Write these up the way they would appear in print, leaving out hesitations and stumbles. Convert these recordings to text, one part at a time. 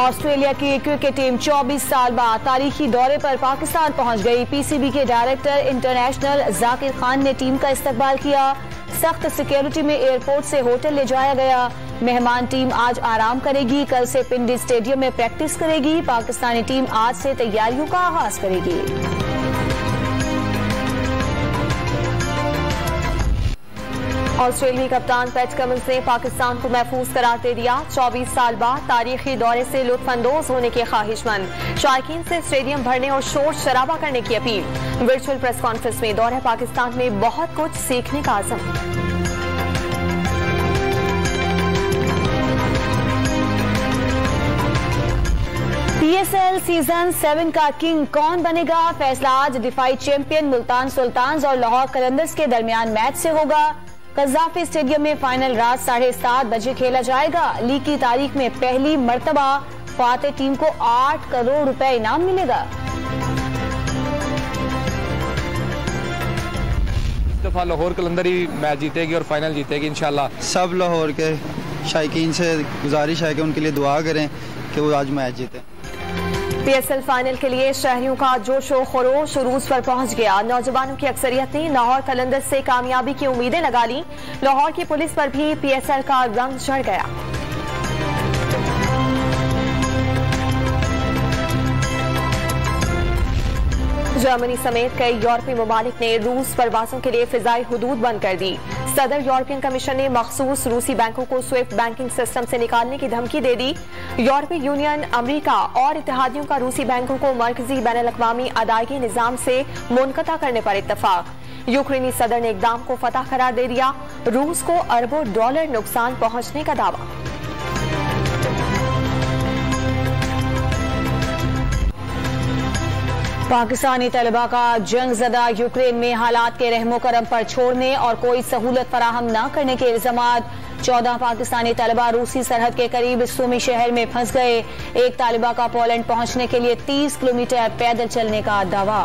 Australia की cricket team 24 साल बाद तारीखी दौरे पर पाकिस्तान पहुंच गई। पीसीबी के डायरेक्टर इंटरनेशनल जाकिर खान ने टीम का इस्तकबाल किया। सख्त सिक्योरिटी में एयरपोर्ट से होटल ले जाया गया। मेहमान टीम आज आराम करेगी, कल से पिंडी स्टेडियम में प्रैक्टिस करेगी। पाकिस्तानी टीम आज से तैयारियों का आगाज करेगी। ऑस्ट्रेलियाई कप्तान पैट कमिंस ने पाकिस्तान को महफूज करार दे दिया। 24 साल बाद तारीखी दौरे से लुत्फानंदोज होने के ख्वाहिशमंद, शायकीन से स्टेडियम भरने और शोर शराबा करने की अपील। वर्चुअल प्रेस कॉन्फ्रेंस में दौरे पाकिस्तान में बहुत कुछ सीखने का आज़म। PSL सीजन 7 का किंग कौन बनेगा, फैसला आज डिफाई चैंपियन मुल्तान सुल्तान्स और लाहौर कलंदर्स के दरमियान मैच से होगा। कज़ाफी स्टेडियम में फाइनल रात 7:30 बजे खेला जाएगा। लीग की तारीख में पहली मर्तबा फाते टीम को 8 करोड़ रुपए इनाम मिलेगा। इस दफा लाहौर कलंदर ही मैच जीतेगी और फाइनल जीतेगी इंशाल्लाह। सब लाहौर के शायकीन से गुजारिश है कि उनके लिए दुआ करें कि वो आज मैच जीते। PSL फाइनल के लिए शहरियों का जोश व खरोश उरूज पर पहुंच गया। नौजवानों की अक्सरियत ने लाहौर कलंदर से कामयाबी की उम्मीदें लगा ली। लाहौर की पुलिस पर भी PSL का रंग चढ़ गया। जर्मनी समेत कई यूरोपीय ममालिक ने रूस परवासों के लिए फिजाई हुदूद बंद कर दी। सदर यूरोपियन कमीशन ने मखसूस रूसी बैंकों को स्विफ्ट बैंकिंग सिस्टम से निकालने की धमकी दे दी। यूरोपीय यूनियन, अमेरिका और इत्तेहादियों का रूसी बैंकों को मरकजी बैनुल-अक़वामी अदायगी निजाम से मुनक़ता करने पर इत्तफाक। यूक्रेनी सदर ने इक़दाम को फतह करार दे दिया। रूस को अरबों डॉलर नुकसान पहुंचने का दावा। पाकिस्तानी तलबा का जंगज़दा यूक्रेन में हालात के रहमो करम पर छोड़ने और कोई सहूलत फराहम न करने के इल्जामात। 14 पाकिस्तानी तलबा रूसी सरहद के करीब सुमी शहर में फंस गए। एक तालिबा का पोलैंड पहुंचने के लिए 30 किलोमीटर पैदल चलने का दावा।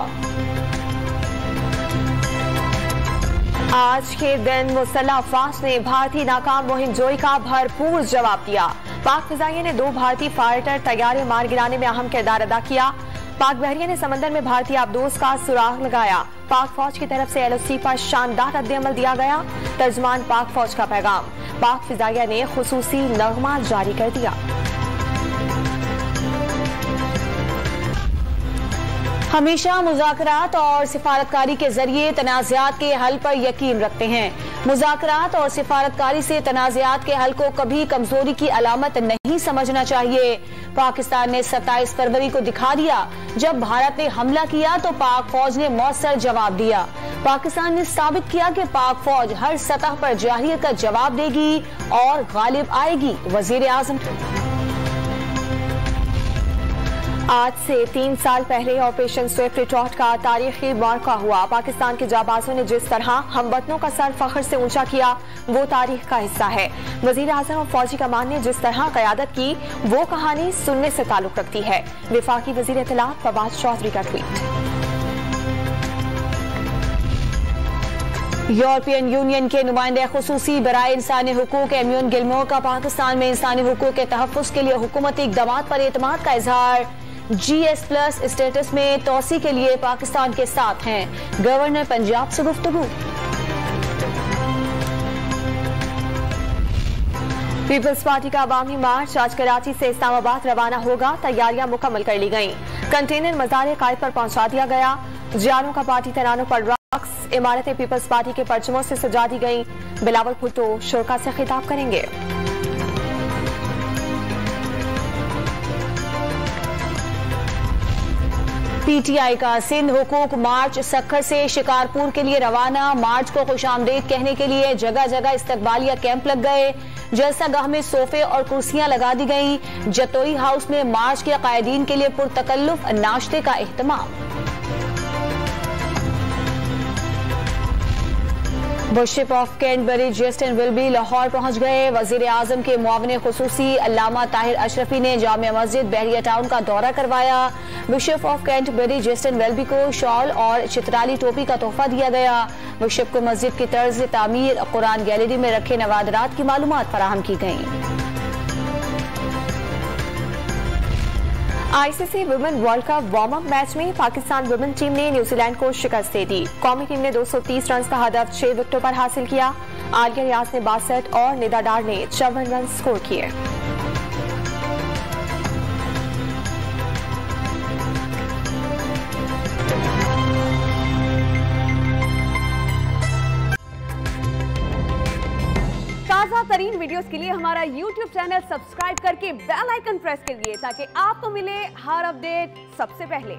आज के दिन मुसल्लह अफवाज ने भारतीय नाकाम मुहिमजोई का भरपूर जवाब दिया। पाक फिजाइया ने 2 भारतीय फाइटर तैयारे मार गिराने में अहम किरदार अदा किया। पाक बहरिया ने समंदर में भारतीय आबदोज का सुराग लगाया। पाक फौज की तरफ से LOC पर शानदार रद्द-ए-अमल दिया गया। तर्जमान पाक फौज का पैगाम, पाक फिजाइया ने खुसूसी नगमा जारी कर दिया। हमेशा मुज़ाकरात और सिफारतकारी के जरिए तनाज़ात के हल पर यकीन रखते हैं। मुज़ाकरात और सिफारतकारी से तनाज़ात के हल को कभी कमजोरी की अलामत नहीं समझना चाहिए। पाकिस्तान ने 27 फरवरी को दिखा दिया, जब भारत ने हमला किया तो पाक फौज ने मौसर जवाब दिया। पाकिस्तान ने साबित किया कि पाक फौज हर सतह पर जाहिलियत का जवाब देगी और गालिब आएगी। वजीर आज़म आज से 3 साल पहले ऑपरेशन स्विफ्ट रिटॉर्ट का तारीखी मौका हुआ। पाकिस्तान के जाबाजों ने जिस तरह हमवतनों का सर फख्र से ऊंचा किया, वो तारीख का हिस्सा है। वजीर आज़म और फौजी कमान ने जिस तरह क़यादत की, वो कहानी सुनने से ताल्लुक रखती है। विफाकी वजीर इत्तलात फवाद चौधरी का ट्वीट। यूरोपियन यूनियन के नुमाइंदे खुसूसी बराए इंसानी हुकूक एमियन गिलमोर का पाकिस्तान में इंसानी हुकूक के तहफ़्फ़ुज़ के लिए हुकूमती इक़दामात पर एतमाद का इजहार। GS+ स्टेटस में तोसी के लिए पाकिस्तान के साथ हैं। गवर्नर पंजाब से गुफ्तगू। पीपल्स पार्टी का अवामी मार्च आज कराची से इस्लामाबाद रवाना होगा। तैयारियां मुकम्मल कर ली गयी। कंटेनर मज़ार कायद पर पहुंचा दिया गया। जियारों का पार्टी तरानों पर रक्स। इमारतें पीपल्स पार्टी के परचमों से सजा दी गयी। बिलावल भुट्टो शुरा से खिताब करेंगे। PTI का सिंध हुकूक मार्च सक्खर से शिकारपुर के लिए रवाना। मार्च को खुशामदीद कहने के लिए जगह जगह इस्तकबालिया कैंप लग गए। जलसागाह में सोफे और कुर्सियां लगा दी गईं। जतोई हाउस में मार्च के कायदीन के लिए पुरतकल्लुफ नाश्ते का एहतमाम। Bishop of Canterbury Justin Welby Lahore पहुंच गए। वजीर आजम के मुआविन खुसूसी अल्लामा ताहिर अशरफी ने जामिया मस्जिद बहरिया टाउन का दौरा करवाया। बिशप ऑफ कैंटरबरी जस्टिन विल्बी को शॉल और चित्राली टोपी का तोहफा दिया गया। बिशप को मस्जिद की तर्ज तामीर, कुरान गैलरी में रखे नवादरात की मालूमात फराहम की गयी। ICC women world cup warm up match में पाकिस्तान वुमेन टीम ने न्यूजीलैंड को शिकस्त दे दी। कौमी टीम ने 230 रन का हदफ 6 विकेटों पर हासिल किया। आलिया रियाज ने 62 और निदा डार ने 54 रन स्कोर किए। ताज़ा तरीन वीडियोस के लिए हमारा YouTube चैनल सब्सक्राइब करके बेल आइकन प्रेस करिए ताकि आपको मिले हर अपडेट सबसे पहले।